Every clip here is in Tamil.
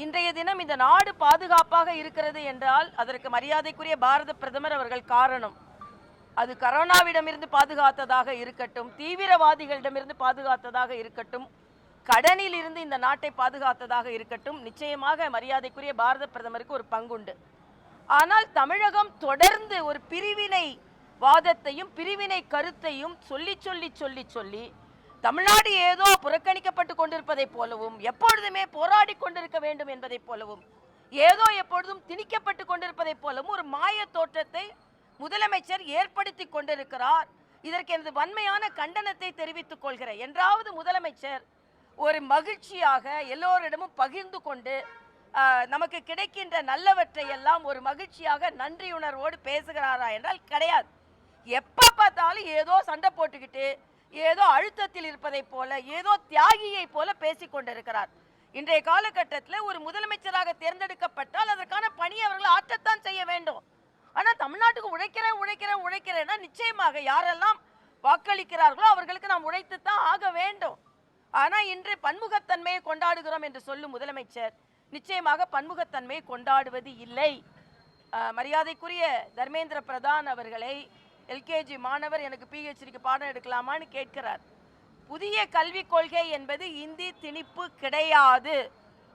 இன்றைய தினம் இந்த நாடு பாதுகாப்பாக இருக்கிறது என்றால் அதற்கு மரியாதைக்குரிய பாரத பிரதமர் அவர்கள் காரணம். அது கரோனாவிடமிருந்து பாதுகாத்ததாக இருக்கட்டும், தீவிரவாதிகளிடமிருந்து பாதுகாத்ததாக இருக்கட்டும், கடனில் இருந்து இந்த நாட்டை பாதுகாத்ததாக இருக்கட்டும், நிச்சயமாக மரியாதைக்குரிய பாரத பிரதமருக்கு ஒரு பங்குண்டு. ஆனால் தமிழகம் தொடர்ந்து ஒரு பிரிவினை வாதத்தையும் பிரிவினை கருத்தையும் சொல்லி சொல்லி சொல்லி சொல்லி தமிழ்நாடு ஏதோ புறக்கணிக்கப்பட்டு கொண்டிருப்பதை போலவும், எப்பொழுதுமே போராடி கொண்டிருக்க வேண்டும் என்பதை போலவும், ஏதோ எப்பொழுதும் திணிக்கப்பட்டு கொண்டிருப்பதை போலவும் ஒரு மாய தோற்றத்தை முதலமைச்சர் ஏற்படுத்தி கொண்டிருக்கிறார். இதற்கு எனது வன்மையான கண்டனத்தை தெரிவித்துக் கொள்கிறேன். என்றாவது முதலமைச்சர் ஒரு மகிழ்ச்சியாக எல்லோரிடமும் பகிர்ந்து கொண்டு நமக்கு கிடைக்கின்ற நல்லவற்றை எல்லாம் ஒரு மகிழ்ச்சியாக நன்றியுணர்வோடு பேசுகிறாரா என்றால் கிடையாது. எப்ப பார்த்தாலும் ஏதோ சண்டை போட்டுக்கிட்டு, ஏதோ அழுத்தத்தில் இருப்பதை போல, ஏதோ தியாகியை போல பேசிக் கொண்டிருக்கிறார். இன்றைய காலகட்டத்தில் ஒரு முதலமைச்சராக தேர்ந்தெடுக்கப்பட்டால் அதற்கான பணி அவர்கள் ஆற்றத்தான் செய்ய வேண்டும். ஆனால் தமிழ்நாட்டுக்கு உழைக்கிறேன்னா நிச்சயமாக யாரெல்லாம் வாக்களிக்கிறார்களோ அவர்களுக்கு நாம் உழைத்துத்தான் ஆக வேண்டும். ஆனால் இன்று பன்முகத்தன்மையை கொண்டாடுகிறோம் என்று சொல்லும் முதலமைச்சர் நிச்சயமாக பன்முகத்தன்மையை கொண்டாடுவது இல்லை. மரியாதைக்குரிய தர்மேந்திர பிரதான் அவர்களை எல்கேஜி மாணவர் எனக்கு பிஹெச்டிக்கு பாடம் எடுக்கலாமான்னு கேட்கிறார். புதிய கல்விக் கொள்கை என்பது இந்தி திணிப்பு கிடையாது,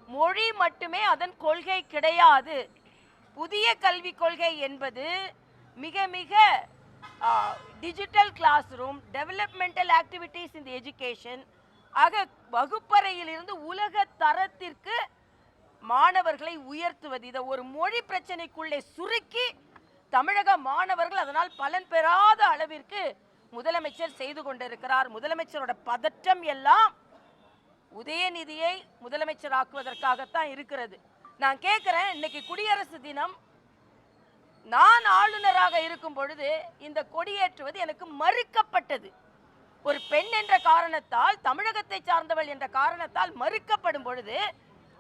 மொழி மட்டுமே அதன் கொள்கை கிடையாது. புதிய கல்விக் கொள்கை என்பது மிக மிக digital classroom, developmental activities in the education ஆக வகுப்பறையிலிருந்து உலக தரத்திற்கு மாணவர்களை உயர்த்துவது. இதை ஒரு மொழி பிரச்சனைக்குள்ளே சுருக்கி தமிழக மாணவர்கள் அதனால் பலன் பெறாத அளவிற்கு முதலமைச்சர் செய்து கொண்டிருக்கிறார். முதலமைச்சரோட பதற்றம் எல்லாம் உதயநிதியை முதலமைச்சர் ஆக்குவதற்காகத்தான் இருக்கிறது. நான் கேட்கிறேன், இன்னைக்கு குடியரசு தினம், நான் ஆளுநராக இருக்கும் பொழுது இந்த கொடியேற்றுவது எனக்கு மறுக்கப்பட்டது. ஒரு பெண் என்ற காரணத்தால், தமிழகத்தை சார்ந்தவள் என்ற காரணத்தால் மறுக்கப்படும் பொழுது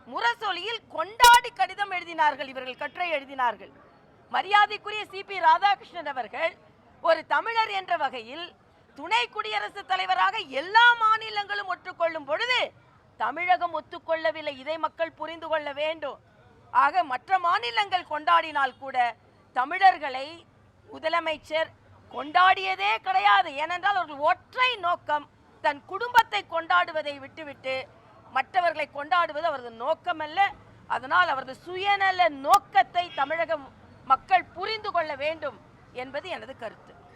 முரசொலியில் கொண்டாடி கடிதம் எழுதினார்கள், இவர்கள் கட்டுரை எழுதினார்கள். மரியாதைக்குரிய சிபி ராதாகிருஷ்ணன் அவர்கள் ஒரு தமிழர் என்ற வகையில் துணை குடியரசுத் தலைவராக எல்லா மாநிலங்களும் ஒற்றுக்கொள்ளும் பொழுது தமிழகம் ஒத்துக்கொள்ளவில்லை. இதை மக்கள் புரிந்து கொள்ள வேண்டும். ஆக மற்ற மாநிலங்கள் கொண்டாடினால் கூட தமிழர்களை முதலமைச்சர் கொண்டாடியதே கிடையாது. ஏனென்றால் அவர்கள் ஒற்றை நோக்கம், தன் குடும்பத்தை கொண்டாடுவதை விட்டுவிட்டு மற்றவர்களை கொண்டாடுவது அவரது நோக்கமல்ல. அதனால் அவரது சுயநல நோக்கத்தை தமிழக மக்கள் புரிந்து கொள்ள வேண்டும் என்பது எனது கருத்து.